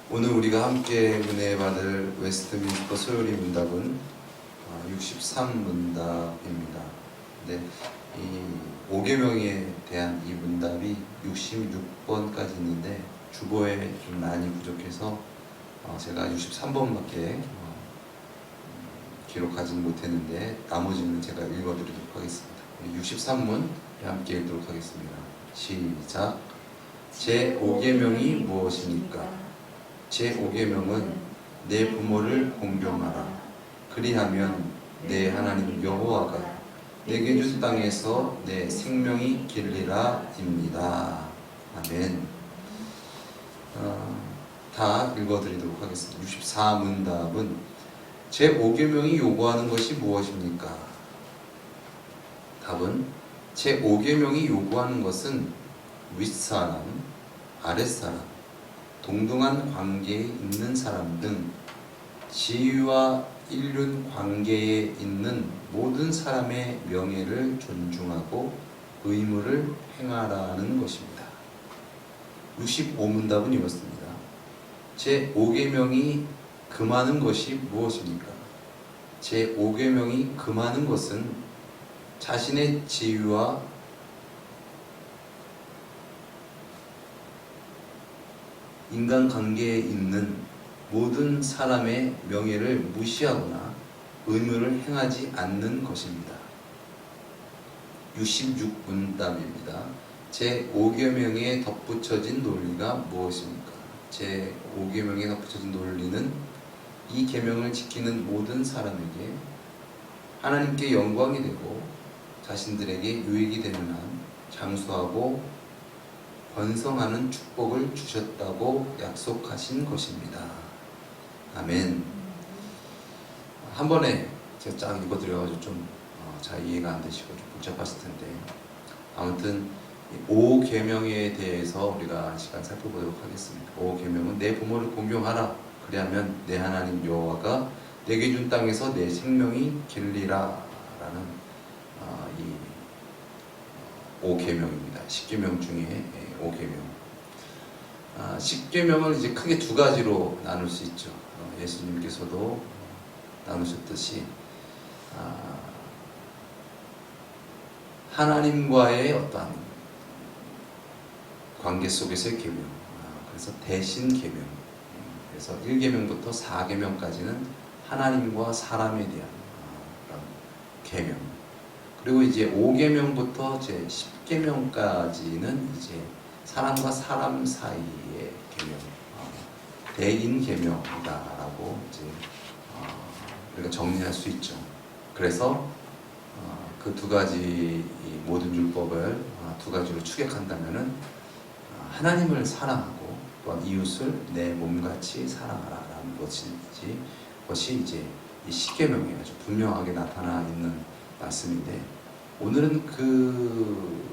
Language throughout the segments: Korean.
오늘 우리가 함께 은혜 받을 웨스트민스터 소요리 문답은 63문답입니다. 네, 이 5계명에 대한 이 문답이 66번까지 있는데 주보에 좀 많이 부족해서 제가 63번밖에 기록하지는 못했는데 나머지는 제가 읽어드리도록 하겠습니다. 63문 함께 읽도록 하겠습니다. 시작. 제5계명이 무엇이니까? 제5계명은 내 부모를 공경하라. 그리하면 내 하나님 여호와가 내게 준 땅에서 내 생명이 길리라 입니다. 아멘. 다 읽어드리도록 하겠습니다. 64문답은 제5계명이 요구하는 것이 무엇입니까? 답은 제5계명이 요구하는 것은 윗사람, 아랫사람, 동등한 관계에 있는 사람 등 지위와 인륜 관계에 있는 모든 사람의 명예를 존중하고 의무를 행하라는 것입니다. 65문답은 이렇습니다. 제5계명이 금하는 것이 무엇입니까? 제5계명이 금하는 것은 자신의 지위와 인간관계에 있는 모든 사람의 명예를 무시하거나 의무를 행하지 않는 것입니다. 66문답입니다. 제5계명에 덧붙여진 논리가 무엇입니까? 제5계명에 덧붙여진 논리는 이 계명을 지키는 모든 사람에게 하나님께 영광이 되고 자신들에게 유익이 되는 한 장수하고 번성하는 축복을 주셨다고 약속하신 것입니다. 아멘. 한 번에 제가 쫙 읽어드려가지고 좀 잘 이해가 안 되시고 좀 복잡하실 텐데, 아무튼 5계명에 대해서 우리가 시간 살펴보도록 하겠습니다. 5계명은 내 부모를 공경하라. 그리하면 내 하나님 여호와가 내게 준 땅에서 내 생명이 길리라 라는 이 5계명입니다. 10계명 중에 5계명. 10계명을 이제 크게 두 가지로 나눌 수 있죠. 예수님께서도 나누셨듯이 하나님과의 어떠한 관계 속에서의 계명, 그래서 대신 계명. 그래서 1계명부터 4계명까지는 하나님과 사람에 대한 계명. 그리고 이제 5계명부터 제 10계명까지는 이제 사람과 사람 사이의 계명, 대인 계명이다라고 이제 우리가 정리할 수 있죠. 그래서 그 두 가지 모든 율법을 두 가지로 추격한다면은 하나님을 사랑하고 또한 이웃을 내 몸같이 사랑하라라는 것이 이제 이 10계명에 아주 분명하게 나타나 있는 말씀인데, 오늘은 그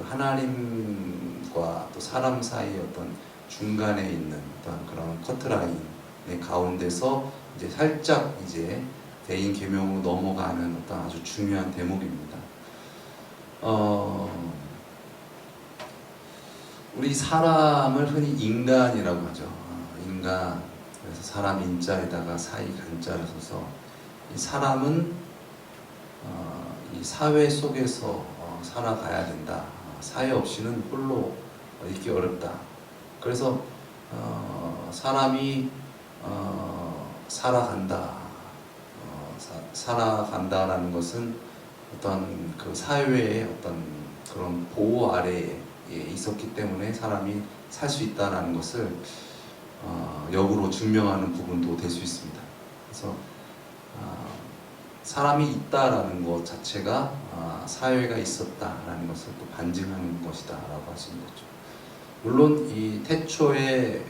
하나님과 또 사람 사이의 어떤 중간에 있는 어떤 그런 커트라인의 가운데서 이제 살짝 이제 대인 계명으로 넘어가는 어떤 아주 중요한 대목입니다. 우리 사람을 흔히 인간이라고 하죠. 인간. 그래서 사람 인자에다가 사이 간자를 써서 이 사람은 이 사회 속에서 살아가야 된다. 사회 없이는 홀로 있기 어렵다. 그래서 사람이 살아간다라는 것은 어떤 그 사회의 어떤 그런 보호 아래에 있었기 때문에 사람이 살 수 있다라는 것을 역으로 증명하는 부분도 될 수 있습니다. 그래서 사람이 있다라는 것 자체가 사회가 있었다라는 것을 또 반증하는 것이다라고 할 수 있는 거죠. 물론 이 태초의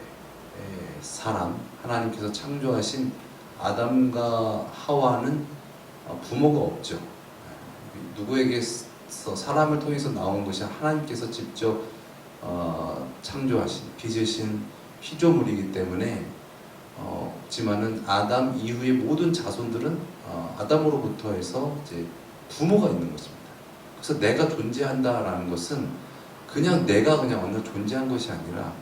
사람, 하나님께서 창조하신 아담과 하와는 부모가 없죠. 누구에게서 사람을 통해서 나온 것이 하나님께서 직접 창조하신, 빚으신 피조물이기 때문에 없지만은 아담 이후의 모든 자손들은 아담으로부터 해서 이제 부모가 있는 것입니다. 그래서 내가 존재한다라는 것은 그냥 내가 그냥 어느 존재한 것이 아니라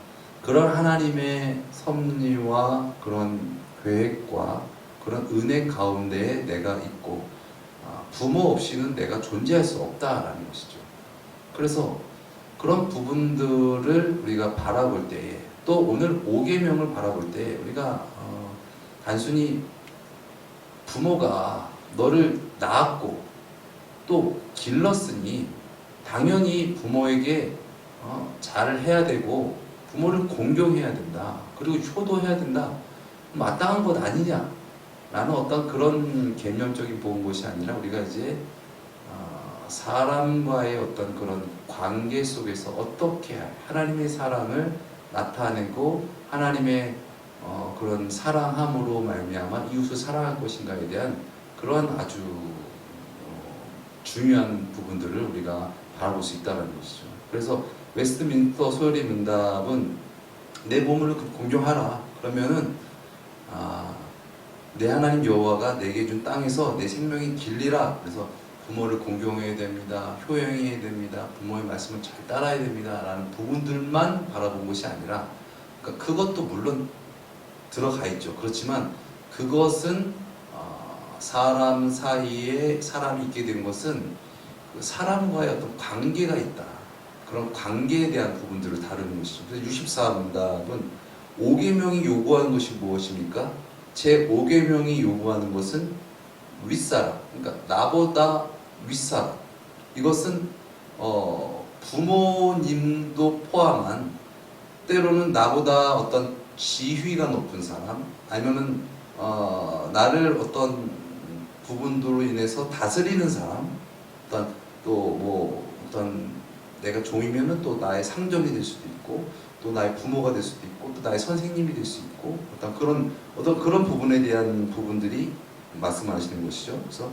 그런 하나님의 섭리와 그런 계획과 그런 은혜 가운데에 내가 있고 부모 없이는 내가 존재할 수 없다라는 것이죠. 그래서 그런 부분들을 우리가 바라볼 때에 또 오늘 5계명을 바라볼 때 우리가 단순히 부모가 너를 낳았고 또 길렀으니 당연히 부모에게 잘 해야 되고 부모를 공경해야 된다. 그리고 효도해야 된다. 마땅한 것 아니냐? 라는 어떤 그런 개념적인 본 것이 아니라 우리가 이제 사람과의 어떤 그런 관계 속에서 어떻게 하나님의 사랑을 나타내고 하나님의 그런 사랑함으로 말미암아 이웃을 사랑할 것인가에 대한 그런 아주 중요한 부분들을 우리가 바라볼 수 있다는 것이죠. 그래서 웨스트민스터 소요리 문답은 내 몸을 공경하라. 그러면은 내 하나님 여호와가 내게 준 땅에서 내 생명이 길리라. 그래서 부모를 공경해야 됩니다. 효영해야 됩니다. 부모의 말씀을 잘 따라야 됩니다. 라는 부분들만 바라본 것이 아니라 그러니까 그것도 물론 들어가 있죠. 그렇지만 그것은 사람 사이에 사람이 있게 된 것은 그 사람과의 어떤 관계가 있다. 그런 관계에 대한 부분들을 다루는 것이죠. 그래서 64문답은 5계명이 요구하는 것이 무엇입니까? 제 5계명이 요구하는 것은 윗사람, 그러니까 나보다 윗사람. 이것은 부모님도 포함한 때로는 나보다 어떤 지위가 높은 사람, 아니면은 나를 어떤 부분들로 인해서 다스리는 사람, 어떤 또 뭐 어떤 내가 종이면은 또 나의 상점이 될 수도 있고, 또 나의 부모가 될 수도 있고, 또 나의 선생님이 될 수 있고, 어떤 그런 부분에 대한 부분들이 말씀하시는 것이죠. 그래서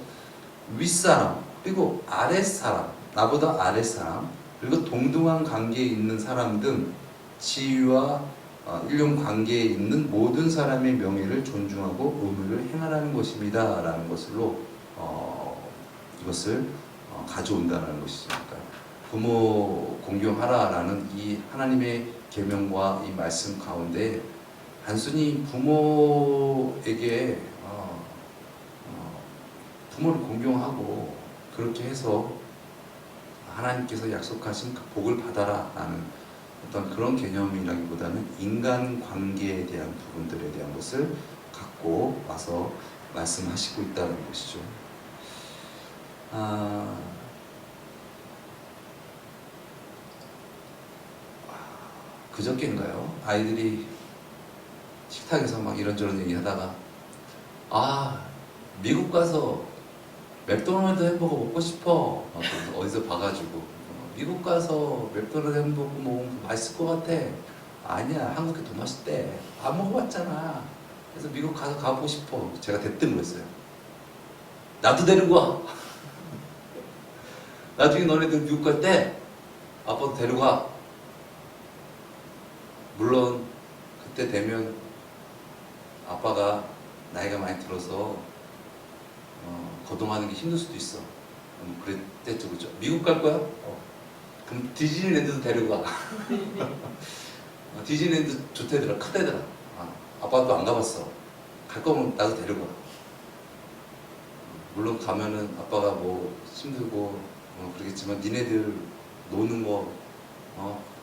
윗사람, 그리고 아랫사람, 나보다 아랫사람, 그리고 동등한 관계에 있는 사람 등 지위와 일용 관계에 있는 모든 사람의 명예를 존중하고 의무를 행하라는 것입니다. 라는 것으로 이것을 가져온다는 것이죠. 그러니까 부모 공경하라라는 이 하나님의 계명과 이 말씀 가운데 단순히 부모에게 부모를 공경하고 그렇게 해서 하나님께서 약속하신 그 복을 받아라라는 어떤 그런 개념이라기보다는 인간 관계에 대한 부분들에 대한 것을 갖고 와서 말씀하시고 있다는 것이죠. 그저께인가요? 아이들이 식탁에서 막 이런저런 얘기 하다가 미국 가서 맥도날드 햄버거 먹고 싶어. 어디서 봐가지고 미국 가서 맥도날드 햄버거 먹으면 맛있을 것 같아. 아니야, 한국이 더 맛있대. 안 먹어봤잖아. 그래서 미국 가서 가보고 싶어. 제가 대뜸 그랬어요. 나도 데리고 와. 나중에 너네들 미국 갈 때 아빠도 데리고 와. 물론 그때 되면 아빠가 나이가 많이 들어서 거동하는 게 힘들 수도 있어. 그랬댔죠, 그죠? 미국 갈 거야? 그럼 디즈니랜드도 데리고 가. 디즈니랜드 좋대더라, 크대더라. 아빠도 안 가봤어. 갈 거면 나도 데리고 가. 물론 가면은 아빠가 뭐 힘들고 그러겠지만 니네들 노는 거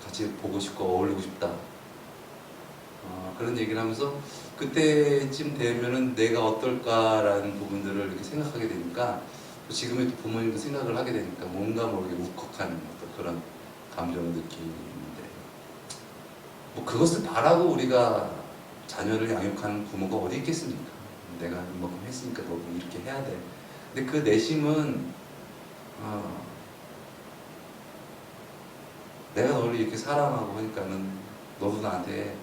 같이 보고 싶고 어울리고 싶다. 그런 얘기를 하면서 그때쯤 되면은 내가 어떨까라는 부분들을 이렇게 생각하게 되니까 지금의 또 부모님도 생각을 하게 되니까 뭔가 모르게 울컥한 어떤 그런 감정을 느끼는데 뭐 그것을 바라고 우리가 자녀를 양육하는 부모가 어디 있겠습니까? 내가 이만큼 했으니까 너도 이렇게 해야 돼. 근데 그 내심은 내가 너를 이렇게 사랑하고 하니까는 너도 나한테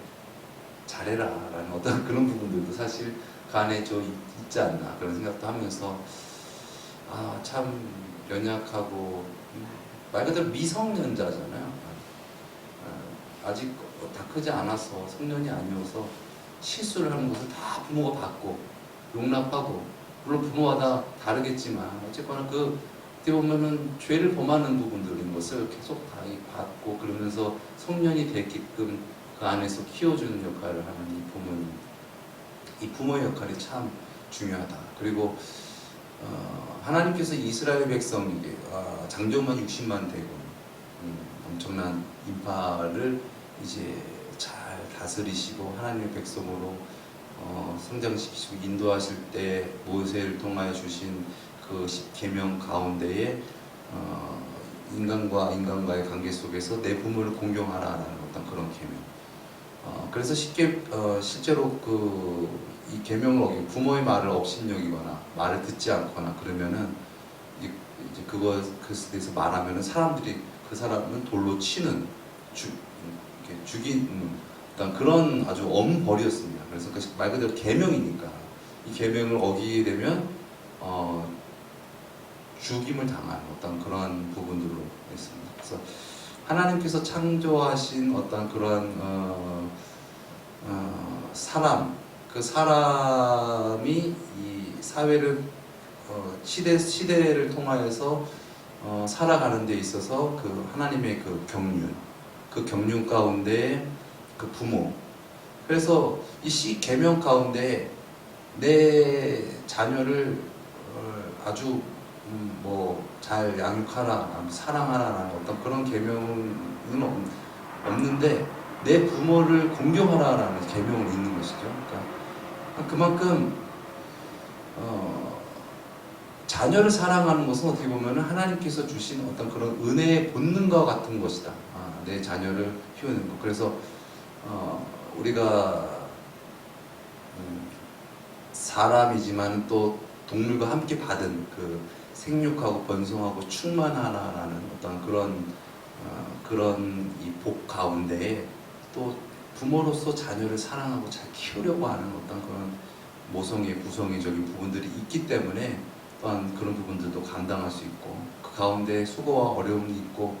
잘해라 라는 어떤 그런 부분들도 사실 그 안에 있지 않나 그런 생각도 하면서 참 연약하고 말 그대로 미성년자잖아요. 아직 다 크지 않아서 성년이 아니어서 실수를 하는 것을 다 부모가 받고 용납하고 물론 부모마다 다르겠지만 어쨌거나 어떻게 보면은 죄를 범하는 부분들인 것을 계속 다 받고 그러면서 성년이 되게끔 그 안에서 키워주는 역할을 하는 이 부모님, 이 부모의 역할이 참 중요하다. 그리고 하나님께서 이스라엘 백성에게 장정만 60만 대군, 엄청난 인파를 이제 잘 다스리시고 하나님의 백성으로 성장시키시고 인도하실 때 모세를 통하여 주신 그 10계명 가운데에 인간과 인간과의 관계 속에서 내 부모를 공경하라라는 어떤 그런 계명. 그래서 실제로 이 계명을 어긴 부모의 말을 업신여기거나 말을 듣지 않거나 그러면은 이제 그것에 대해서 말하면은 사람들이 그 사람은 돌로 치는 죽이는 어떤 그런 아주 엄벌이었습니다. 그래서 말 그대로 계명이니까 이 계명을 어기게 되면 죽임을 당하는 어떤 그런 부분들로 있습니다. 그래서 하나님께서 창조하신 어떤 그런 사람, 그 사람이 이 사회를 시대를 통하여서 살아가는 데 있어서 그 하나님의 그 경륜 가운데 그 부모. 그래서 이 계명 가운데 내 자녀를 아주 잘 양육하라, 사랑하라라는 어떤 그런 계명은 없는데 내 부모를 공경하라라는 계명은 있는 것이죠. 그러니까 그만큼 자녀를 사랑하는 것은 어떻게 보면 하나님께서 주신 어떤 그런 은혜의 본능과 같은 것이다. 내 자녀를 키우는 것. 그래서 우리가 사람이지만 또 동물과 함께 받은 그 생육하고 번성하고 충만하라는 어떤 그런 이 복 가운데에 또 부모로서 자녀를 사랑하고 잘 키우려고 하는 어떤 그런 모성애, 구성애적인 부분들이 있기 때문에 또한 그런 부분들도 감당할 수 있고 그 가운데 수고와 어려움이 있고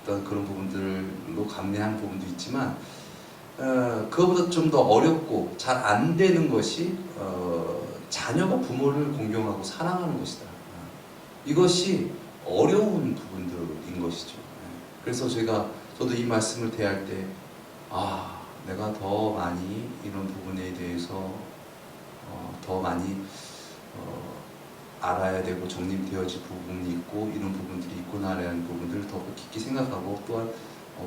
어떤 그런 부분들로 감내하는 부분도 있지만 그거보다 좀 더 어렵고 잘 안 되는 것이 자녀가 부모를 공경하고 사랑하는 것이다. 이것이 어려운 부분들인 것이죠. 그래서 저도 이 말씀을 대할 때 내가 더 많이 이런 부분에 대해서 더 많이 알아야 되고 정립되어질 부분이 있고 이런 부분들이 있구나라는 부분들을 더 깊이 생각하고 또한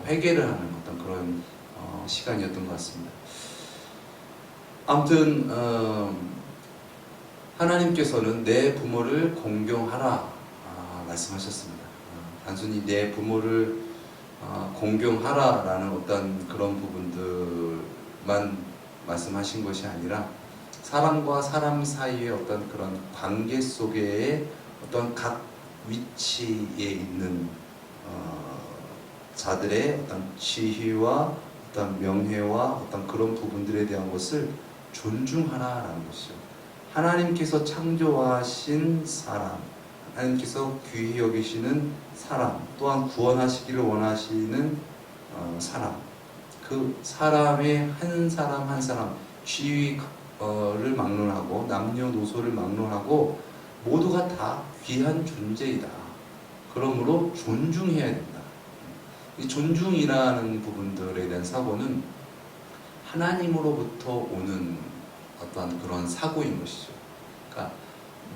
회개를 하는 어떤 그런 시간이었던 것 같습니다. 아무튼 하나님께서는 내 부모를 공경하라 말씀하셨습니다. 단순히 내 부모를 공경하라라는 어떤 그런 부분들만 말씀하신 것이 아니라 사람과 사람 사이의 어떤 그런 관계 속에 어떤 각 위치에 있는 자들의 어떤 지위와 어떤 명예와 어떤 그런 부분들에 대한 것을 존중하라라는 것이죠. 하나님께서 창조하신 사람, 하나님께서 귀히 여기시는 사람, 또한 구원하시기를 원하시는 사람, 그 사람의 한 사람 한 사람 지위를 막론하고 남녀노소를 막론하고 모두가 다 귀한 존재이다. 그러므로 존중해야 된다. 이 존중이라는 부분들에 대한 사고는 하나님으로부터 오는 어떤 그런 사고인 것이죠. 그러니까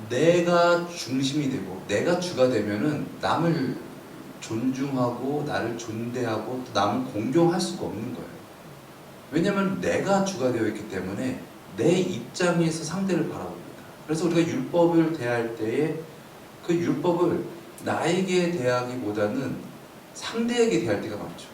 내가 중심이 되고 내가 주가 되면은 남을 존중하고 나를 존대하고 또 남을 공경할 수가 없는 거예요. 왜냐하면 내가 주가 되어 있기 때문에 내 입장에서 상대를 바라봅니다. 그래서 우리가 율법을 대할 때에 그 율법을 나에게 대하기보다는 상대에게 대할 때가 많죠.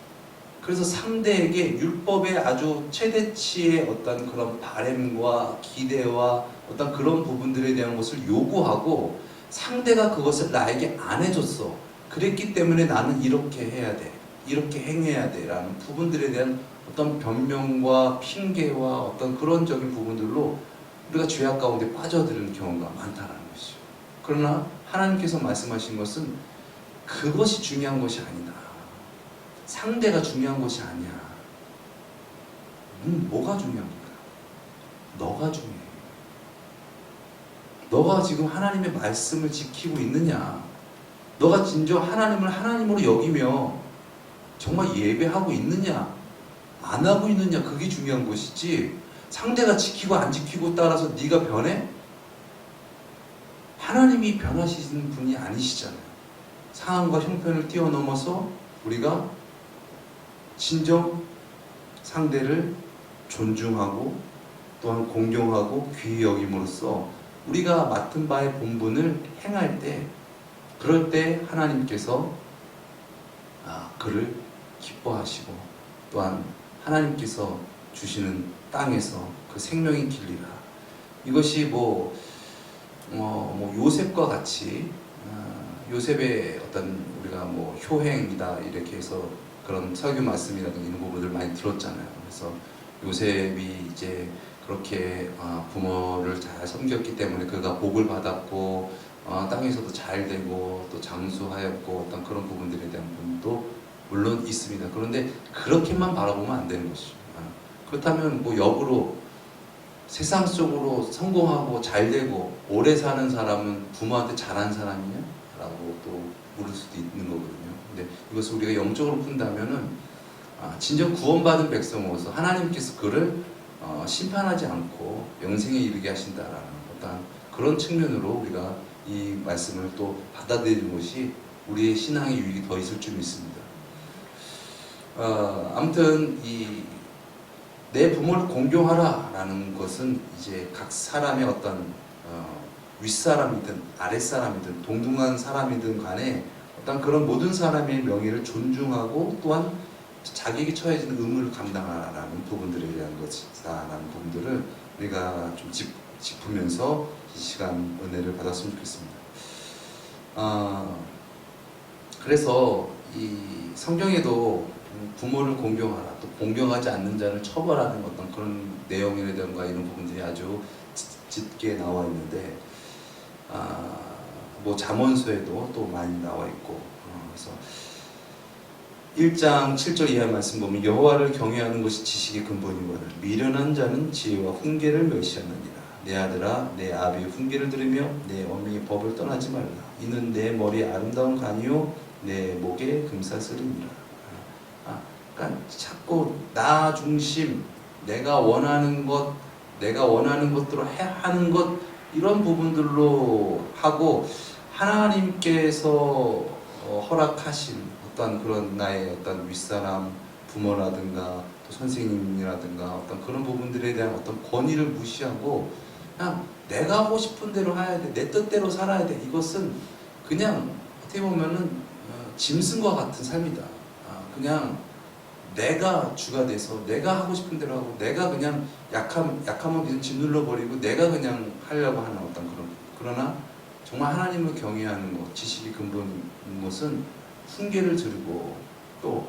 그래서 상대에게 율법의 아주 최대치의 어떤 그런 바램과 기대와 어떤 그런 부분들에 대한 것을 요구하고 상대가 그것을 나에게 안 해줬어. 그랬기 때문에 나는 이렇게 해야 돼. 이렇게 행해야 돼. 라는 부분들에 대한 어떤 변명과 핑계와 어떤 그런적인 부분들로 우리가 죄악 가운데 빠져드는 경우가 많다는 것이죠. 그러나 하나님께서 말씀하신 것은 그것이 중요한 것이 아니다. 상대가 중요한 것이 아니야. 뭐가 중요합니까? 너가 중요해. 너가 지금 하나님의 말씀을 지키고 있느냐? 너가 진정 하나님을 하나님으로 여기며 정말 예배하고 있느냐? 안 하고 있느냐, 그게 중요한 것이지 상대가 지키고 안 지키고 따라서 네가 변해? 하나님이 변하시는 분이 아니시잖아요. 상황과 형편을 뛰어넘어서 우리가 진정 상대를 존중하고 또한 공경하고 귀히 여김으로써 우리가 맡은 바의 본분을 행할 때, 그럴 때 하나님께서 그를 기뻐하시고 또한 하나님께서 주시는 땅에서 그 생명이 길리라. 이것이 요셉과 같이 요셉의 어떤 우리가 효행이다 이렇게 해서 그런 설교 말씀이라든가 이런 부분들 많이 들었잖아요. 그래서 요셉이 이제 그렇게 부모를 잘 섬겼기 때문에 그가 복을 받았고 땅에서도 잘 되고 또 장수하였고 어떤 그런 부분들에 대한 부분도 물론 있습니다. 그런데 그렇게만 바라보면 안 되는 것이죠. 그렇다면 역으로 세상 속으로 성공하고 잘 되고 오래 사는 사람은 부모한테 잘한 사람이냐? 라고 또 물을 수도 있는 거거든요. 근데 이것을 우리가 영적으로 푼다면은 진정 구원받은 백성으로서 하나님께서 그를 심판하지 않고 영생에 이르게 하신다라는 어떤 그런 측면으로 우리가 이 말씀을 또 받아들이는 것이 우리의 신앙의 유익이 더 있을 줄 믿습니다. 아무튼 내 부모를 공경하라 라는 것은 이제 각 사람의 어떤 윗사람이든 아랫사람이든 동등한 사람이든 간에 어떤 그런 모든 사람의 명예를 존중하고 또한 자기에게 처해지는 의무를 감당하라는 부분들에 대한 것이다라는 부분들을 우리가 좀 짚으면서 이 시간 은혜를 받았으면 좋겠습니다. 그래서 이 성경에도 부모를 공경하라, 또 공경하지 않는 자를 처벌하는 어떤 그런 내용이라든가 이런 부분들이 아주 짙게 나와 있는데, 잠언서에도 또 많이 나와 있고, 그래서 1장 7절 이하 말씀 보면 여호와를 경외하는 것이 지식의 근본이거늘 미련한 자는 지혜와 훈계를 멸시하느니라. 내 아들아, 내 아비의 훈계를 들으며 내 어미의 법을 떠나지 말라. 이는 내 머리에 아름다운 간이요 내 목에 금사슬이니라. 그러니까 자꾸 나 중심, 내가 원하는 것대로 하는 것, 이런 부분들로 하고 하나님께서 허락하신 어떤 그런 나의 어떤 윗사람, 부모라든가 또 선생님이라든가 어떤 그런 부분들에 대한 어떤 권위를 무시하고 그냥 내가 하고 싶은 대로 해야 돼, 내 뜻대로 살아야 돼. 이것은 그냥 어떻게 보면은 짐승과 같은 삶이다. 그냥 내가 주가 돼서 내가 하고 싶은 대로 하고 내가 그냥 약하면 그냥 짓눌러 버리고 내가 그냥 하려고 하는 어떤 그러나 정말 하나님을 경외하는 것, 지식이 근본인 것은 훈계를 들고 또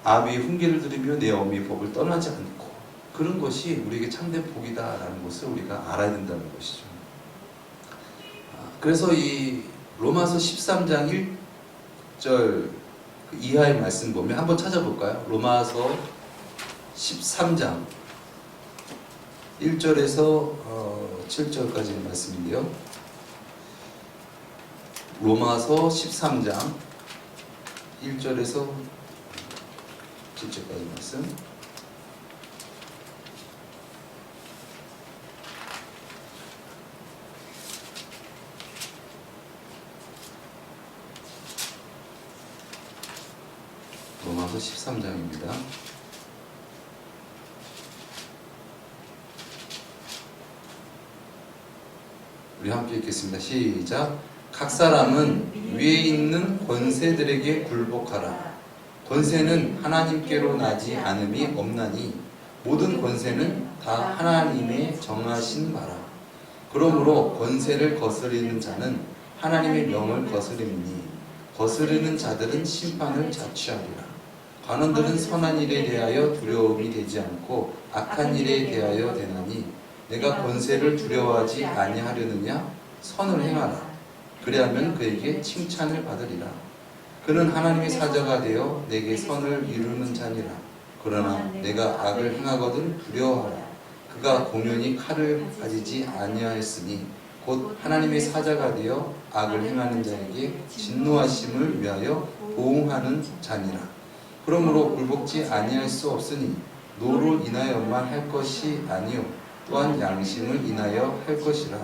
아비의 훈계를 들으며 내 어미의 법을 떠나지 않고, 그런 것이 우리에게 참된 복이다라는 것을 우리가 알아야 된다는 것이죠. 그래서 이 로마서 13장 1절 이하의 말씀 보면 한번 찾아볼까요? 로마서 13장 1절에서 7절까지의 말씀인데요. 로마서 13장 1절에서 7절까지 말씀. 로마서 13장입니다. 우리 함께 읽겠습니다. 시작. 각 사람은 위에 있는 권세들에게 굴복하라. 권세는 하나님께로 나지 않음이 없나니 모든 권세는 다 하나님의 정하신 바라. 그러므로 권세를 거스리는 자는 하나님의 명을 거스리니 거스르는 자들은 심판을 자취하리라. 관원들은 선한 일에 대하여 두려움이 되지 않고 악한 일에 대하여 되나니 내가 권세를 두려워하지 아니하려느냐? 선을 행하라. 그리하면 그에게 칭찬을 받으리라. 그는 하나님의 사자가 되어 내게 선을 이루는 자니라. 그러나 내가 악을 행하거든 두려워하라. 그가 공연히 칼을 가지지 아니하였으니 곧 하나님의 사자가 되어 악을 행하는 자에게 진노하심을 위하여 보응하는 자니라. 그러므로 굴복지 아니할 수 없으니 노를 인하여만 할 것이 아니요 또한 양심을 인하여 할 것이라.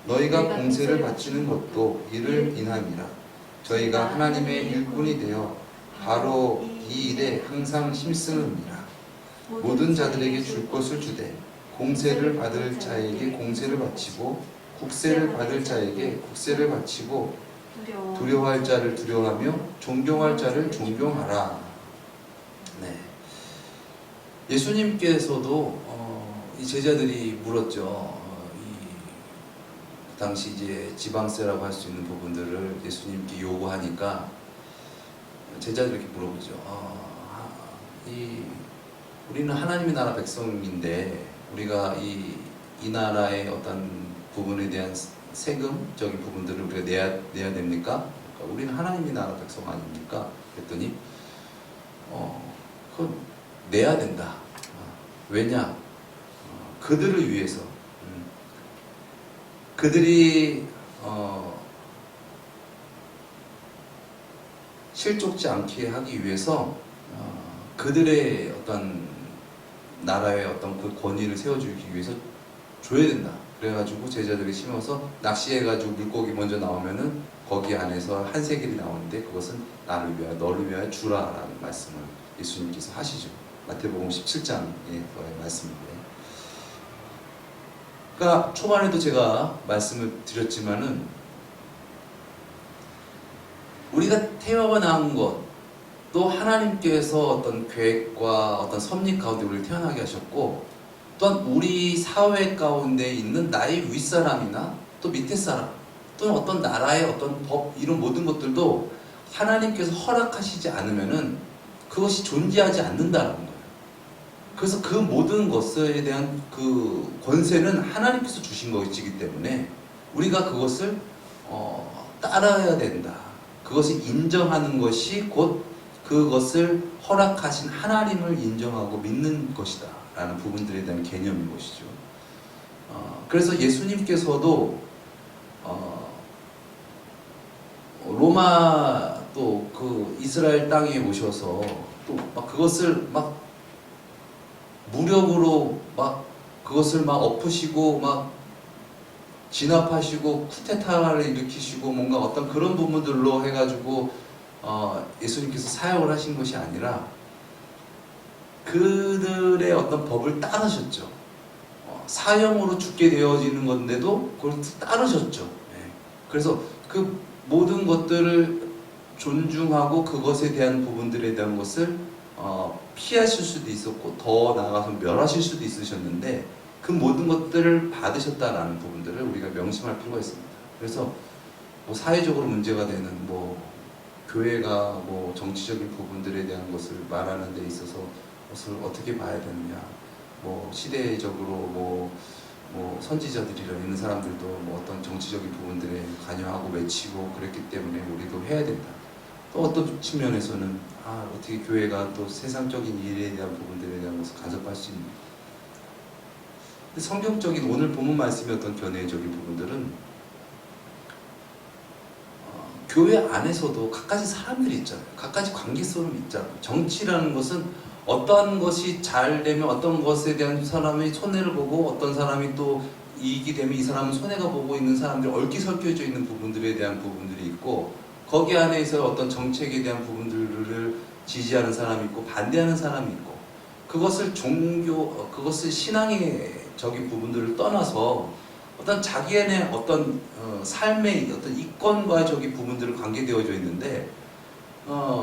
너희가 공세를 바치는 것도 이를 인함이라. 저희가 하나님의 일꾼이 되어 바로 이 일에 항상 힘쓰느니라. 모든 자들에게 줄 것을 주되 공세를 받을 자에게 공세를 바치고 국세를 받을 자에게 국세를 바치고 두려워할 자를 두려워하며 존경할 자를 존경하라. 네. 예수님께서도 이 제자들이 물었죠. 그 당시 이제 지방세라고 할 수 있는 부분들을 예수님께 요구하니까 제자들이 이렇게 물어보죠. 우리는 하나님의 나라 백성인데 우리가 이 나라의 어떤 부분에 대한 세금적인 부분들을 우리가 내야 됩니까? 그러니까 우리는 하나님의 나라 백성 아닙니까? 그랬더니 그건 내야 된다. 왜냐? 그들을 위해서 그들이 실족지 않게 하기 위해서 그들의 어떤 나라의 어떤 그 권위를 세워주기 위해서 줘야 된다. 그래가지고 제자들이 심어서 낚시해가지고 물고기 먼저 나오면은 거기 안에서 한 세겔이 나오는데 그것은 나를 위하여 너를 위하여 주라라는 말씀을 예수님께서 하시죠. 마태복음 17장의 말씀인데. 그러니까 초반에도 제가 말씀을 드렸지만은 우리가 태어나 나온 것, 또 하나님께서 어떤 계획과 어떤 섭리 가운데 우리를 태어나게 하셨고, 또한 우리 사회 가운데 있는 나의 윗사람이나 또 밑에 사람, 또는 어떤 나라의 어떤 법, 이런 모든 것들도 하나님께서 허락하시지 않으면은 그것이 존재하지 않는다는 거예요. 그래서 그 모든 것에 대한 그 권세는 하나님께서 주신 것이기 때문에 우리가 그것을 따라야 된다. 그것을 인정하는 것이 곧 그것을 허락하신 하나님을 인정하고 믿는 것이다 라는 부분들에 대한 개념인 것이죠. 그래서 예수님께서도 로마 또 그 이스라엘 땅에 오셔서 또 막 그것을 막 무력으로 막 그것을 막 엎으시고 막 진압하시고 쿠데타를 일으키시고 뭔가 어떤 그런 부분들로 해가지고 예수님께서 사역을 하신 것이 아니라 그들의 어떤 법을 따르셨죠. 사형으로 죽게 되어지는 건데도 그걸 따르셨죠. 네. 그래서 그 모든 것들을 존중하고 그것에 대한 부분들에 대한 것을 피하실 수도 있었고 더 나아가서 멸하실 수도 있으셨는데 그 모든 것들을 받으셨다라는 부분들을 우리가 명심할 필요가 있습니다. 그래서 뭐 사회적으로 문제가 되는 뭐 교회가 뭐 정치적인 부분들에 대한 것을 말하는 데 있어서 그것을 어떻게 봐야 되느냐, 뭐 시대적으로 뭐 선지자들이라 있는 사람들도 뭐 어떤 정치적인 부분들에 관여하고 외치고 그랬기 때문에 우리도 해야 된다. 또 어떤 측면에서는 어떻게 교회가 또 세상적인 일에 대한 부분들에 대한 것을 간섭할 수 있는. 근데 성경적인 오늘 본문 말씀의 어떤 견해적인 부분들은 교회 안에서도 각가지 사람들이 있잖아요. 각가지 관계성이 있잖아요. 정치라는 것은 어떤 것이 잘 되면 어떤 것에 대한 사람이 손해를 보고 어떤 사람이 또 이익이 되면 이 사람은 손해가 보고 있는 사람들이 얽히설켜져 있는 부분들에 대한 부분들이 있고 거기 안에서 어떤 정책에 대한 부분들을 지지하는 사람이 있고 반대하는 사람이 있고 그것을 그것을 신앙의 적인 부분들을 떠나서 어떤 자기의 어떤 삶의 어떤 이권과 적인 부분들을 관계되어져 있는데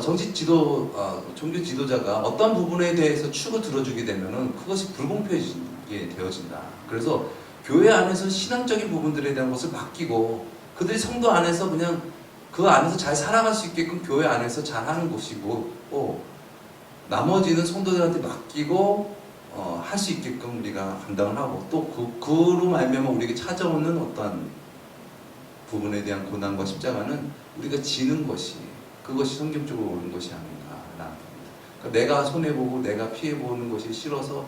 종교 지도자가 어떤 부분에 대해서 축을 들어주게 되면은 그것이 불공평하게 되어진다. 그래서 교회 안에서 신앙적인 부분들에 대한 것을 맡기고 그들이 성도 안에서 그냥 그 안에서 잘 살아갈 수 있게끔 교회 안에서 잘 하는 것이고 나머지는 성도들한테 맡기고 할 수 있게끔 우리가 감당을 하고 또 그로 말미암아 우리에게 찾아오는 어떤 부분에 대한 고난과 십자가는 우리가 지는 것이 그것이 성경적으로 옳은 것이 아닌가라는 겁니다. 그러니까 내가 손해보고 내가 피해보는 것이 싫어서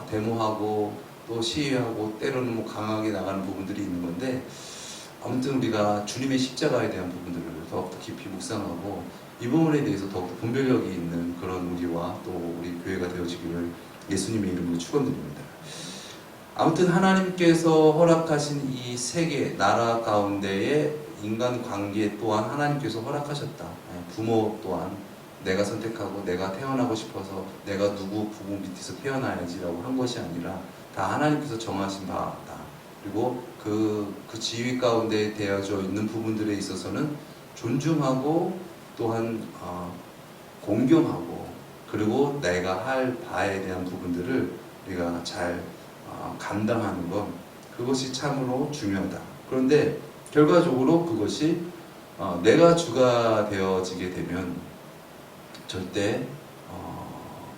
데모하고 또 시위하고 때로는 뭐 강하게 나가는 부분들이 있는 건데 아무튼 우리가 주님의 십자가에 대한 부분들을 더욱더 깊이 묵상하고 이 부분에 대해서 더욱 분별력이 있는 그런 우리와 또 우리 교회가 되어지기를 예수님의 이름으로 축원드립니다. 아무튼 하나님께서 허락하신 이 세계 나라 가운데에 인간관계 또한 하나님께서 허락하셨다. 부모 또한 내가 선택하고 내가 태어나고 싶어서 내가 누구 부모 밑에서 태어나야지라고 한 것이 아니라 다 하나님께서 정하신 바다. 그리고 그 지위 가운데 되어져 있는 부분들에 있어서는 존중하고 또한 공경하고 그리고 내가 할 바에 대한 부분들을 우리가 잘 감당하는 것, 그것이 참으로 중요하다. 그런데 결과적으로 그것이 내가 주가 되어지게 되면 절대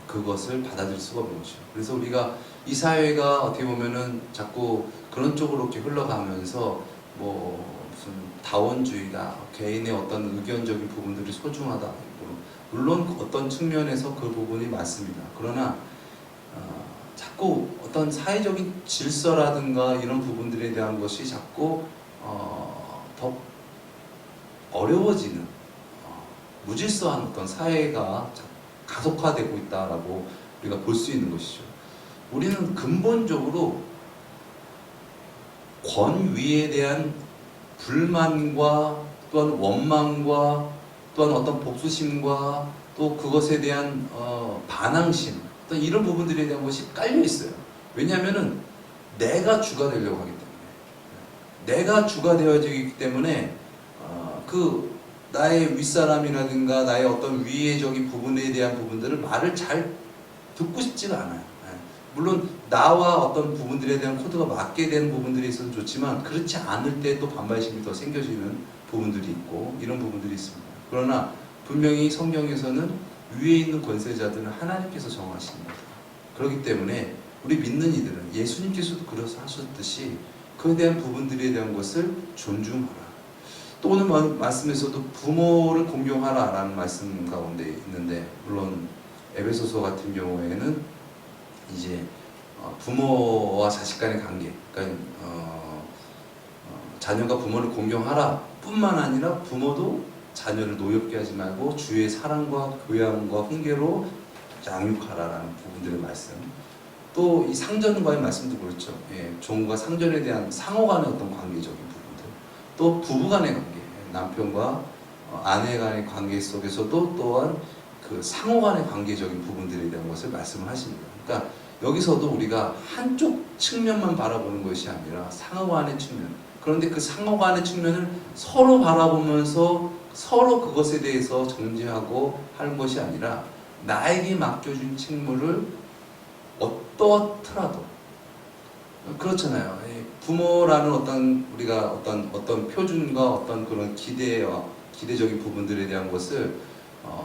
그것을 받아들일 수가 없는 것이죠. 그래서 우리가 이 사회가 어떻게 보면은 자꾸 그런 쪽으로 이렇게 흘러가면서 뭐 무슨 다원주의다, 개인의 어떤 의견적인 부분들이 소중하다. 물론 어떤 측면에서 그 부분이 맞습니다. 그러나 자꾸 어떤 사회적인 질서라든가 이런 부분들에 대한 것이 자꾸 더 어려워지는 무질서한 어떤 사회가 가속화되고 있다라고 우리가 볼 수 있는 것이죠. 우리는 근본적으로 권위에 대한 불만과 또한 원망과 또한 어떤 복수심과 또 그것에 대한 반항심, 어떤 이런 부분들에 대한 것이 깔려 있어요. 왜냐하면은 내가 주가 되려고 하기 때문에, 내가 주가 되어지기 때문에 그 나의 윗사람이라든가 나의 어떤 위해적인 부분에 대한 부분들을 말을 잘 듣고 싶지가 않아요. 물론 나와 어떤 부분들에 대한 코드가 맞게 되는 부분들이 있어서 좋지만 그렇지 않을 때 또 반발심이 더 생겨지는 부분들이 있고 이런 부분들이 있습니다. 그러나 분명히 성경에서는 위에 있는 권세자들은 하나님께서 정하십니다. 그렇기 때문에 우리 믿는 이들은 예수님께서도 그래서 하셨듯이 그에 대한 부분들에 대한 것을 존중하라. 또 오늘 말씀에서도 부모를 공경하라 라는 말씀 가운데 있는데, 물론 에베소서 같은 경우에는 이제 부모와 자식 간의 관계, 그러니까 자녀가 부모를 공경하라 뿐만 아니라 부모도 자녀를 노엽게 하지 말고 주의 사랑과 교양과 훈계로 양육하라라는 부분들의 말씀. 또 이 상전과의 말씀도 그렇죠. 종과 상전에 대한 상호 간의 어떤 관계적인 부분들. 또 부부 간의 관계, 남편과 아내 간의 관계 속에서도 또한 그 상호 간의 관계적인 부분들에 대한 것을 말씀을 하십니다. 그러니까 여기서도 우리가 한쪽 측면만 바라보는 것이 아니라 상호 간의 측면. 그런데 그 상호 간의 측면을 서로 바라보면서 서로 그것에 대해서 정죄하고 하는 것이 아니라 나에게 맡겨준 책무를 어떻더라도, 그렇잖아요. 부모라는 어떤 우리가 어떤 표준과 어떤 그런 기대적인 부분들에 대한 것을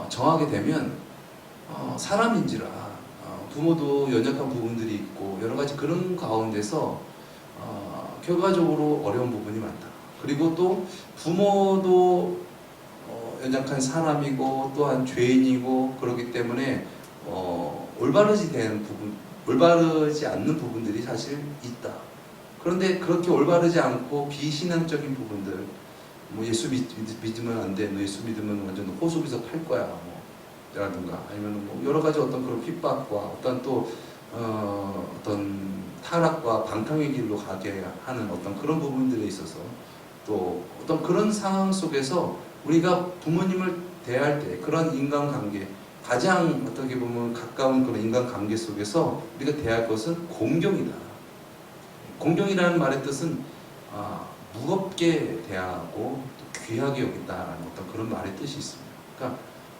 정하게 되면 사람인지라 부모도 연약한 부분들이 있고 여러 가지 그런 가운데서 결과적으로 어려운 부분이 많다. 그리고 또 부모도 연약한 사람이고 또한 죄인이고 그렇기 때문에 올바르지 않는 부분들이 사실 있다. 그런데 그렇게 올바르지 않고 비신앙적인 부분들, 뭐 예수 믿으면 안 돼, 너 예수 믿으면 완전 호수비서 팔 거야, 뭐 라든가 아니면 뭐 여러 가지 어떤 그런 핍박과 어떤 또 어떤 타락과 방탕의 길로 가게 하는 어떤 그런 부분들에 있어서 또 어떤 그런 상황 속에서 우리가 부모님을 대할 때 그런 인간관계, 가장 어떻게 보면 가까운 그런 인간관계 속에서 우리가 대할 것은 공경이다. 공경이라는 말의 뜻은 무겁게 대하고 귀하게 여긴다라는 어떤 그런 말의 뜻이 있습니다.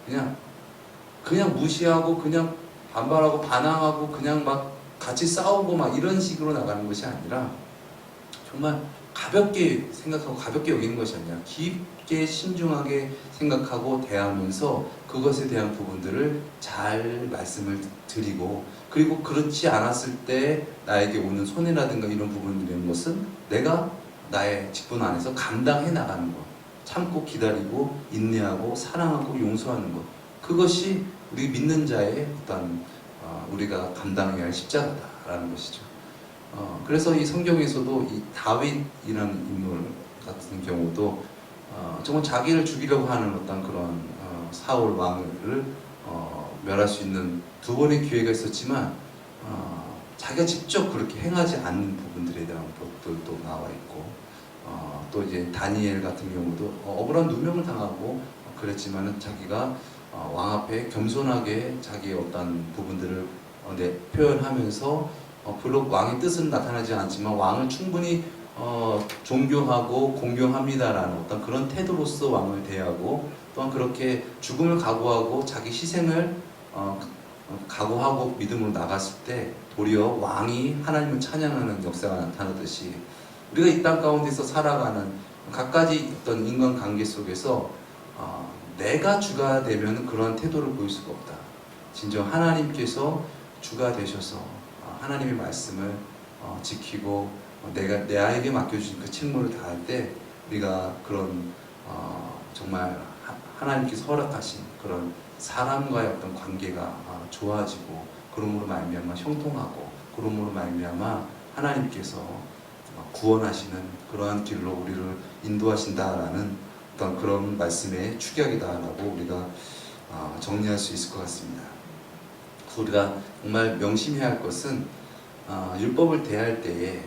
그러니까 그냥 무시하고 그냥 반발하고 반항하고 그냥 막 같이 싸우고 막 이런 식으로 나가는 것이 아니라 정말 가볍게 생각하고 가볍게 여기는 것이 아니라 깊게 신중하게 생각하고 대하면서 그것에 대한 부분들을 잘 말씀을 드리고, 그리고 그렇지 않았을 때 나에게 오는 손해라든가 이런 부분들인 것은 내가 나의 직분 안에서 감당해 나가는 것, 참고 기다리고 인내하고 사랑하고 용서하는 것, 그것이 우리 믿는 자의 어떤 우리가 감당해야 할 십자가다라는 것이죠. 그래서 이 성경에서도 이 다윗이라는 인물 같은 경우도 정말 자기를 죽이려고 하는 어떤 그런 사울 왕을 멸할 수 있는 두 번의 기회가 있었지만 자기가 직접 그렇게 행하지 않는 부분들에 대한 것들도 나와 있고 또 이제 다니엘 같은 경우도 억울한 누명을 당하고 그랬지만은 자기가 왕 앞에 겸손하게 자기의 어떤 부분들을 표현하면서 비록 왕의 뜻은 나타나지 않지만 왕을 충분히 존경하고 공경합니다라는 어떤 그런 태도로서 왕을 대하고 또한 그렇게 죽음을 각오하고 자기 희생을 각오하고 믿음으로 나갔을 때 도리어 왕이 하나님을 찬양하는 역사가 나타나듯이 우리가 이 땅 가운데서 살아가는 갖가지 어떤 인간관계 속에서 내가 주가 되면 그러한 태도를 보일 수가 없다. 진정 하나님께서 주가 되셔서 하나님의 말씀을 지키고 내가 내에게 맡겨주신 그 책무를 다할 때 우리가 그런 정말 하나님께서 허락하신 그런 사람과의 어떤 관계가 좋아지고 그러므로 말미암아 형통하고 그러므로 말미암아 하나님께서 구원하시는 그러한 길로 우리를 인도하신다라는 어떤 그런 말씀의 축약이다라고 우리가 정리할 수 있을 것 같습니다. 우리가 정말 명심해야 할 것은 율법을 대할 때에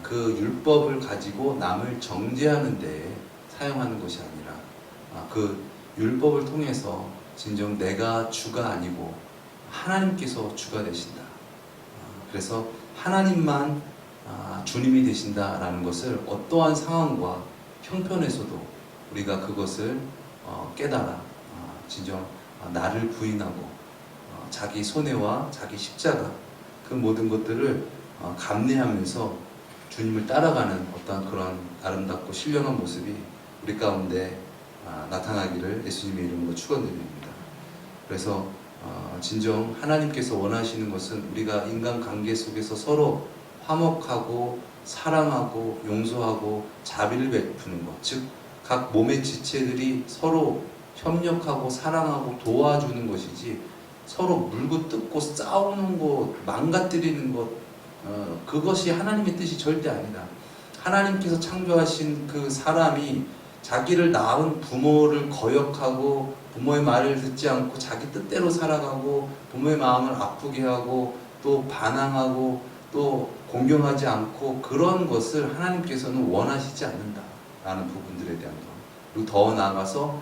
그 율법을 가지고 남을 정죄하는 데에 사용하는 것이 아니라 그 율법을 통해서 진정 내가 주가 아니고 하나님께서 주가 되신다. 그래서 하나님만 주님이 되신다라는 것을 어떠한 상황과 형편에서도 우리가 그것을 깨달아 진정 나를 부인하고 자기 손해와 자기 십자가 그 모든 것들을 감내하면서 주님을 따라가는 어떤 그런 아름답고 신령한 모습이 우리 가운데 나타나기를 예수님의 이름으로 축원드립니다. 그래서 진정 하나님께서 원하시는 것은 우리가 인간관계 속에서 서로 화목하고 사랑하고 용서하고 자비를 베푸는 것, 즉 각 몸의 지체들이 서로 협력하고 사랑하고 도와주는 것이지 서로 물고 뜯고 싸우는 것, 망가뜨리는 것, 그것이 하나님의 뜻이 절대 아니다. 하나님께서 창조하신 그 사람이 자기를 낳은 부모를 거역하고 부모의 말을 듣지 않고 자기 뜻대로 살아가고 부모의 마음을 아프게 하고 또 반항하고 또 공경하지 않고 그런 것을 하나님께서는 원하시지 않는다라는 부분들에 대한 것. 그리고 더 나아가서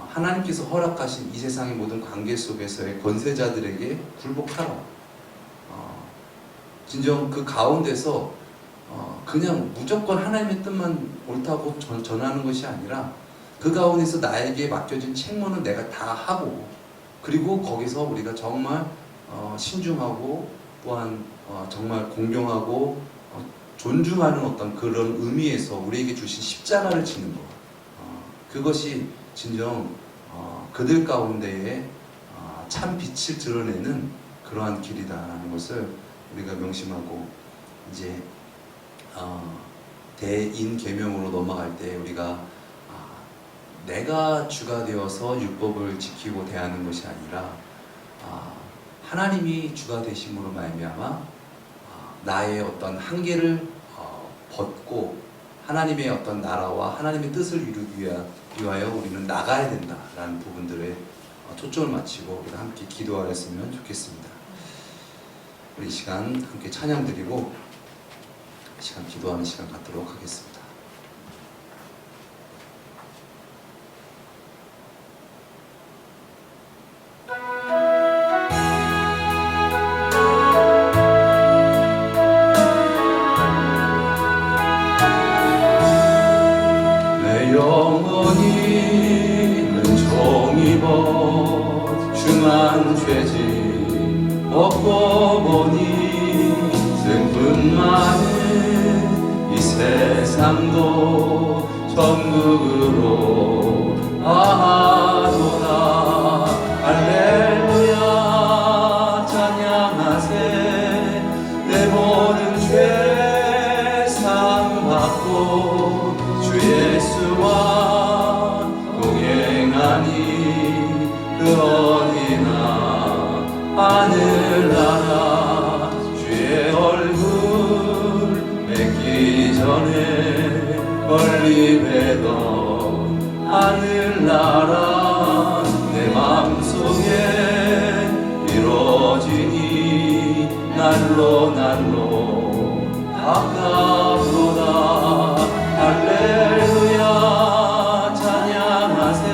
하나님께서 허락하신 이 세상의 모든 관계 속에서의 권세자들에게 굴복하라. 진정 그 가운데서 그냥 무조건 하나님의 뜻만 옳다고 전하는 것이 아니라 그 가운데서 나에게 맡겨진 책무는 내가 다 하고 그리고 거기서 우리가 정말 신중하고 또한 정말 공경하고 존중하는 어떤 그런 의미에서 우리에게 주신 십자가를 지는 것, 그것이 진정 그들 가운데에 참 빛을 드러내는 그러한 길이다라는 것을 우리가 명심하고 이제 대인 계명으로 넘어갈 때 우리가 내가 주가 되어서 율법을 지키고 대하는 것이 아니라 하나님이 주가 되심으로 말미암아 나의 어떤 한계를 벗고 하나님의 어떤 나라와 하나님의 뜻을 이루기 위하여 우리는 나가야 된다라는 부분들에 초점을 맞추고 우리가 함께 기도하였으면 좋겠습니다. 우리 이 시간 함께 찬양 드리고 이 시간 기도하는 시간 갖도록 하겠습니다. 내 영혼이 은총 입어 중한 죄짐 얻고 보니 슬픈 많은 이 세상도 천국으로 아하도다. 할렐루야 찬양하세. 내 모든 죄 사함받고 주 예수와 동행하니 그 어디나 하늘나라 주의 얼굴 맺기 전에 멀리 뵈던 하늘나라 내 날로 아깝도다. 할렐루야 찬양하세.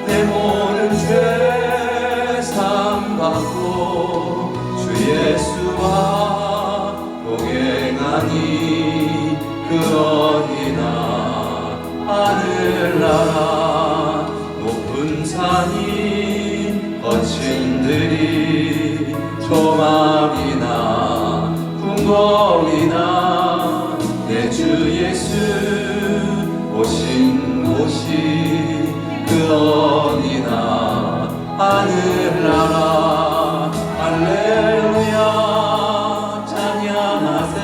내 모든 죄 사함받고 주 예수와 동행하니 그 어디나 하늘나라 높은 산이 거친 들이 조망이나 궁궐이나 내 주 예수 오신 곳이 그 어디나 하늘나라. 할렐루야 찬양하세.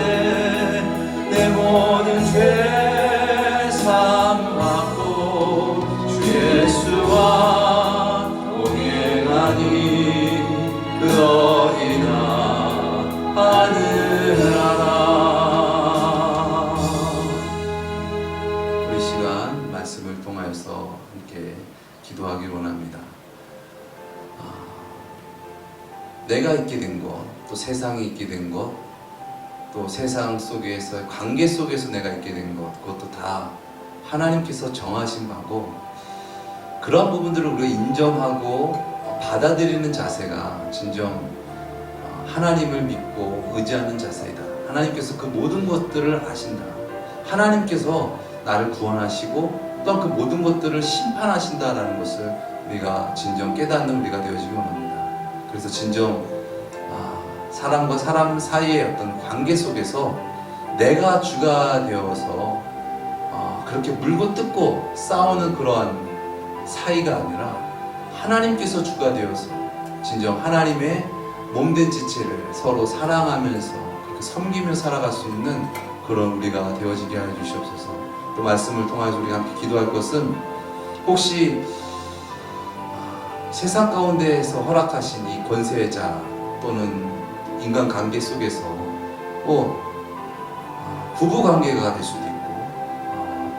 내 모든 죄 사함받고 주 예수와 동행하니 그 어디나 하늘나라. 우리 시간 말씀을 통하여서 함께 기도하기 원합니다. 내가 있게 된 것, 또 세상이 있게 된 것, 또 세상 속에서 관계 속에서 내가 있게 된 것, 그것도 다 하나님께서 정하신 바고, 그런 부분들을 우리가 인정하고 받아들이는 자세가 진정 하나님을 믿고 의지하는 자세이다. 하나님께서 그 모든 것들을 아신다. 하나님께서 나를 구원하시고 또한 그 모든 것들을 심판하신다라는 것을 우리가 진정 깨닫는 우리가 되어지기 원합니다. 그래서 진정 사람과 사람 사이의 어떤 관계 속에서 내가 주가 되어서 그렇게 물고 뜯고 싸우는 그러한 사이가 아니라 하나님께서 주가 되어서 진정 하나님의 몸된 지체를 서로 사랑하면서 그렇게 섬기며 살아갈 수 있는 그런 우리가 되어지게 하여 주시옵소서. 또 말씀을 통해서 우리가 함께 기도할 것은, 혹시 세상 가운데에서 허락하신 이 권세자 또는 인간관계 속에서 부부관계가 될 수도 있고,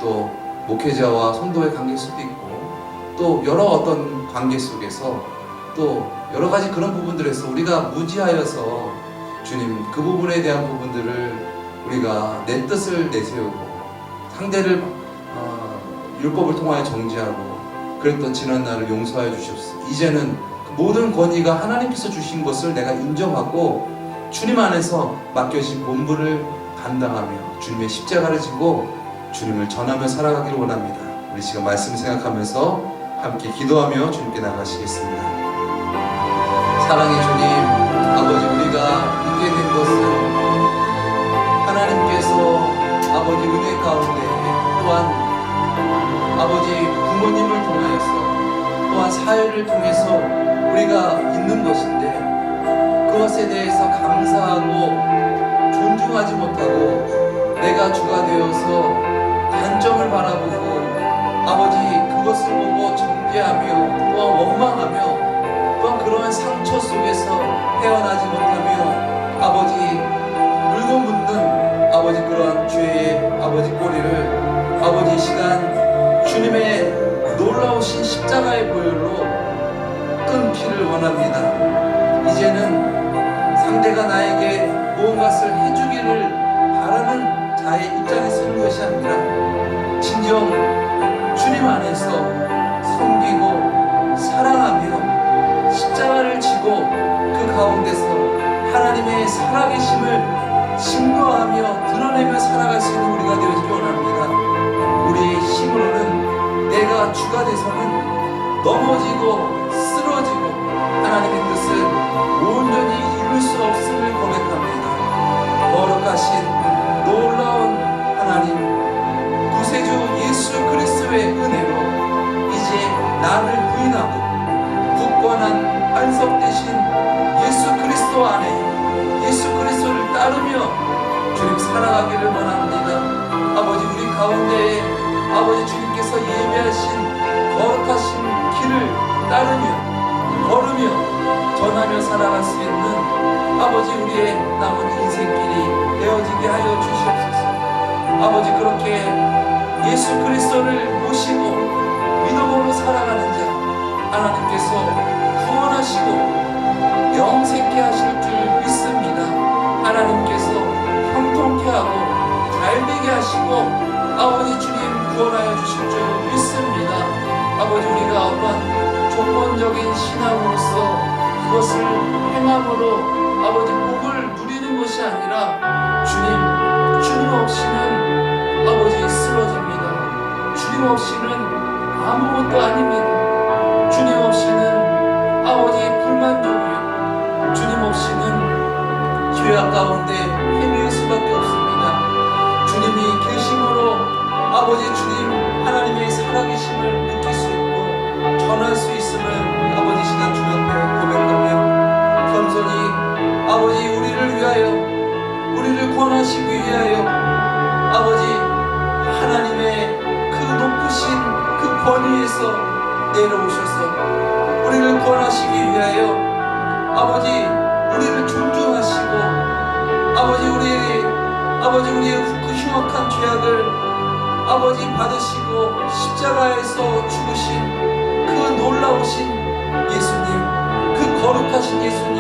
또 목회자와 성도의 관계일 수도 있고, 또 여러 어떤 관계 속에서 또 여러 가지 그런 부분들에서 우리가 무지하여서 주님 그 부분에 대한 부분들을 우리가 내 뜻을 내세우고 상대를 율법을 통하여 정죄하고 그랬던 지난 날을 용서하여 주시옵소서. 이제는 그 모든 권위가 하나님께서 주신 것을 내가 인정하고 주님 안에서 맡겨진 본분을 감당하며 주님의 십자가를 지고 주님을 전하며 살아가기를 원합니다. 우리 시간 말씀 생각하면서 함께 기도하며 주님께 나가시겠습니다. 사랑의 주님, 아버지, 우리가 있게 된 것은 하나님께서 아버지 은혜 가운데, 또한 아버지 부모님을 통하여서, 또한 사회를 통해서 우리가 있는 것인데, 그것에 대해서 감사하고 존중하지 못하고 내가 주가 되어서 단점을 바라보고 아버지 그것을 보고 정죄하며 또한 원망하며 또한 그러한 상처 속에서 헤어나지 못하며 아버지 물고 묻는 아버지 그러한 죄의 아버지 꼬리를 아버지 이 시간 주님의 놀라우신 십자가의 보혈로 끊기를 원합니다. 이제는 상대가 나에게 무언가를 해주기를 바라는 자의 입장에 서는 것이 아니라 진정 주님 안에서 섬기고 사랑하며 십자가를 지고 그 가운데서 하나님의 살아계심을 증거하며 드러내며 살아갈 수 있는 우리가 되어지기 원합니다. 우리의 힘으로는 내가 주가 돼서는 넘어지고 쓰러지고 하나님의 뜻을 온전히 이룰 수 없음을 고백합니다. 거룩하신 놀라운 하나님, 구세주 예수 그리스도의 은혜로 이제 나를 부인하고 굳건한 반석 되신 예수 그리스도 안에 예수 그리스도를 따르며 주님 살아가기를 원합니다. 아버지 우리 가운데에 아버지 주님께서 예배하신 거룩하신 길을 따르며 걸으며 전하며 살아갈 수 있는 아버지 우리의 남은 인생길이 되어지게 하여 주시옵소서. 아버지 그렇게 예수 그리스도를 모시고 믿음으로 살아가는 자 하나님께서 구원하시고 영생케 하실 줄 믿습니다. 행함으로 아버지 복을 누리는 것이 아니라 주님 없이는 아버지 쓰러집니다. 주님 없이는 아무것도 아닙니다. 주님 없이는 아버지 불만족이요, 주님 없이는 죄악 가운데 헤맬 수밖에 없습니다. 주님이 계심으로 아버지 주님 하나님의 살아계심을 느낄 수 있고 전할 수 있음을 아버지 시간 주 앞에 고백하며 겸손히 아버지 우리를 위하여, 우리를 권하시기 위하여 아버지 하나님의 그 높으신 그 권위에서 내려오셔서 우리를 권하시기 위하여 아버지 우리를 존중하시고 아버지 우리의 그 흉악한 죄악을 아버지 받으시고 십자가에서 죽으신 그 놀라우신 예수님, 그 거룩하신 예수님,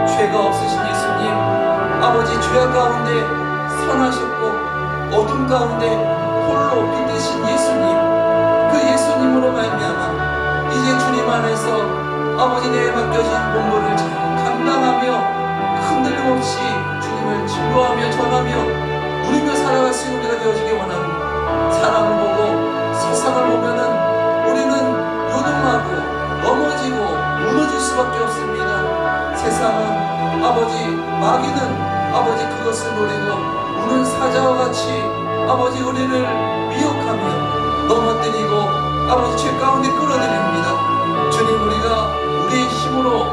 죄가 없으신 예수님, 아버지 죄악 가운데 선하셨고 어둠 가운데 홀로 빛되신 예수님, 그 예수님으로 말미암아 이제 주님 안에서 아버지 내게 맡겨진 본분을 잘 감당하며 흔들림 없이 주님을 증거하며 전하며 누리며 살아갈 수 있는 우리가 되어지기 원합니다. 사람을 보고 세상을 보면은 우리는 요동하고 넘어지고 무너질 수밖에 없습니다. 세상은 아버지 마귀는 아버지 그것을 노리고 우는 사자와 같이 아버지 우리를 미혹하며 넘어뜨리고 아버지 죄 가운데 끌어들입니다. 주님, 우리가 우리의 힘으로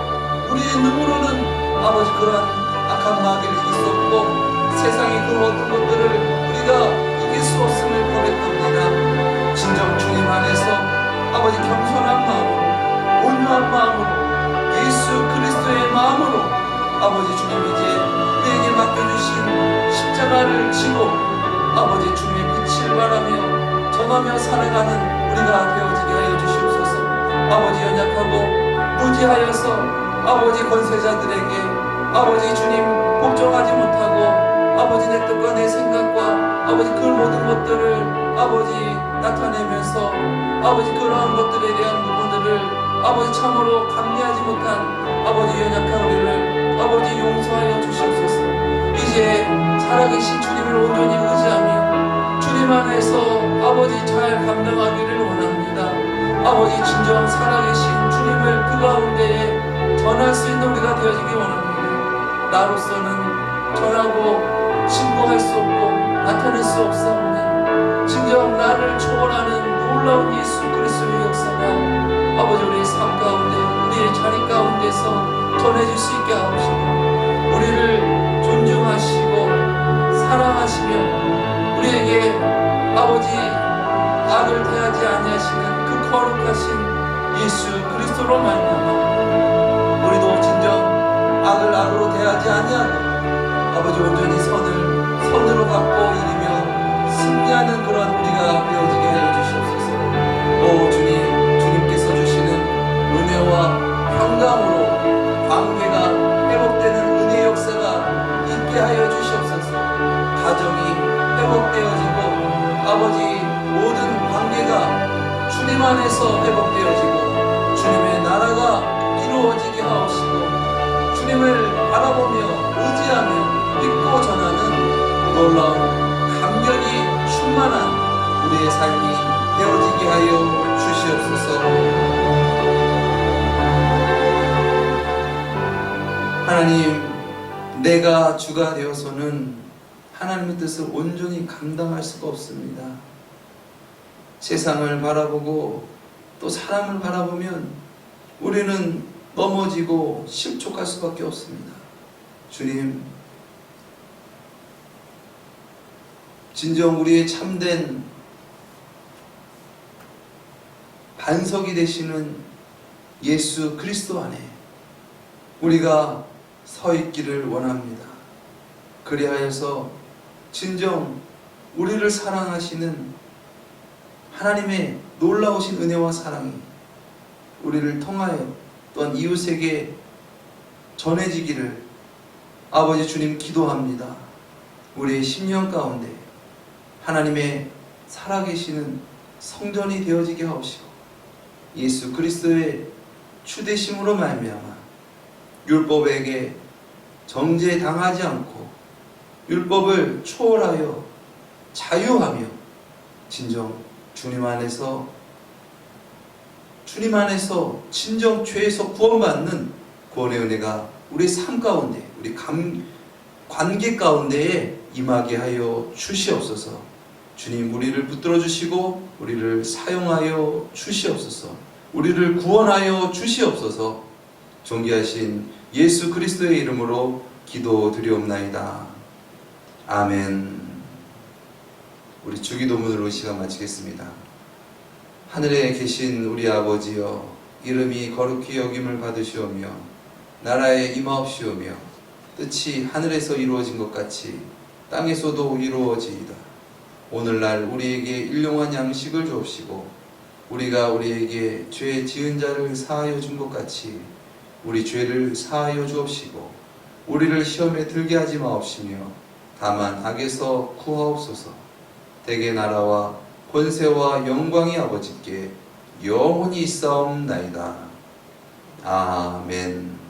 우리의 눈으로는 아버지 그러한 악한 마귀를 이길 수 없고 세상의 그 어떤 것들을 우리가 이길 수 없음을 고백합니다. 진정 주님 안에서 아버지 겸손한 마음으로, 온유한 마음으로, 예수 그리스도의 마음으로 아버지 주님 이제 우리에게 맡겨주신 십자가를 지고 아버지 주님의 빛을 바라며 전하며 살아가는 우리가 되어지게 하여 주시옵소서. 아버지 연약하고 무지하여서 아버지 권세자들에게 아버지 주님 복종하지 못하고 아버지 내 뜻과 내 생각과 아버지 그 모든 것들을 아버지 나타내면서 아버지 그러한 것들에 대한 부분들을 아버지 참으로 감내하지 못한 아버지 연약한 우리를 아버지 용서하여 주시옵소서. 이제 살아계신 주님을 온전히 의지하며 주님 안에서 아버지 잘 감당하기를 원합니다. 아버지 진정 살아계신 주님을 그 가운데에 전할 수 있는 우리가 되어지기 원합니다. 나로서는 전하고 신고할 수 없고 나타낼 수 없사오니 진정 나를 초월하는 놀라운 예수 그리스도의 역사가 아버지 우리의 삶 가운데 우리의 자리 가운데서 전해질 수 있게 하옵시고 우리를 존중하시고 사랑하시며 우리에게 아버지 악을 대하지 아니하시는 그 거룩하신 예수 그리스도로 말미암아 우리도 진정 악을 악으로 대하지 아니하고 아버지 온전히 선으로 갚고 이기며 승리하는 그런 우리가 되어지게 하여 주시옵소서. 오 주님, 주님께서 주시는 은혜와 평강으로 관계가 회복되는 은혜 역사가 있게 하여 주시옵소서. 가정이 회복되어지고 아버지 모든 관계가 주님 안에서 회복되어지고 주님의 나라가 이루어지게 하옵시고 주님을 바라보며 의지하며 믿고 전하는 놀라운 감격이 충만한 우리의 삶이 되어지게 하여 주시옵소서. 하나님, 내가 주가 되어서는 하나님의 뜻을 온전히 감당할 수가 없습니다. 세상을 바라보고 또 사람을 바라보면 우리는 넘어지고 실족할 수밖에 없습니다. 주님, 진정 우리의 참된 반석이 되시는 예수 그리스도 안에 우리가 서 있기를 원합니다. 그리하여서 진정 우리를 사랑하시는 하나님의 놀라우신 은혜와 사랑이 우리를 통하여 또한 이웃에게 전해지기를 아버지 주님 기도합니다. 우리의 심령 가운데 하나님의 살아계시는 성전이 되어지게 하옵시고 예수 그리스도의 주되심으로 말미암아 율법에게 정죄당하지 않고 율법을 초월하여 자유하며 진정 주님 안에서 진정 죄에서 구원받는 구원의 은혜가 우리 삶 가운데, 우리 관계 가운데에 임하게 하여 주시옵소서. 주님, 우리를 붙들어 주시고 우리를 사용하여 주시옵소서. 우리를 구원하여 주시옵소서. 존귀하신 예수 그리스도의 이름으로 기도드리옵나이다. 아멘. 우리 주기도문으로 이 시간 마치겠습니다. 하늘에 계신 우리 아버지여, 이름이 거룩히 여김을 받으시오며 나라에 임하옵시오며 뜻이 하늘에서 이루어진 것 같이 땅에서도 이루어지이다. 오늘날 우리에게 일용할 양식을 주옵시고 우리가 우리에게 죄 지은 자를 사하여 준 것 같이 우리 죄를 사하여 주옵시고 우리를 시험에 들게 하지 마옵시며 다만 악에서 구하옵소서. 대개 나라와 권세와 영광이 아버지께 영원히 있사옵나이다. 아멘.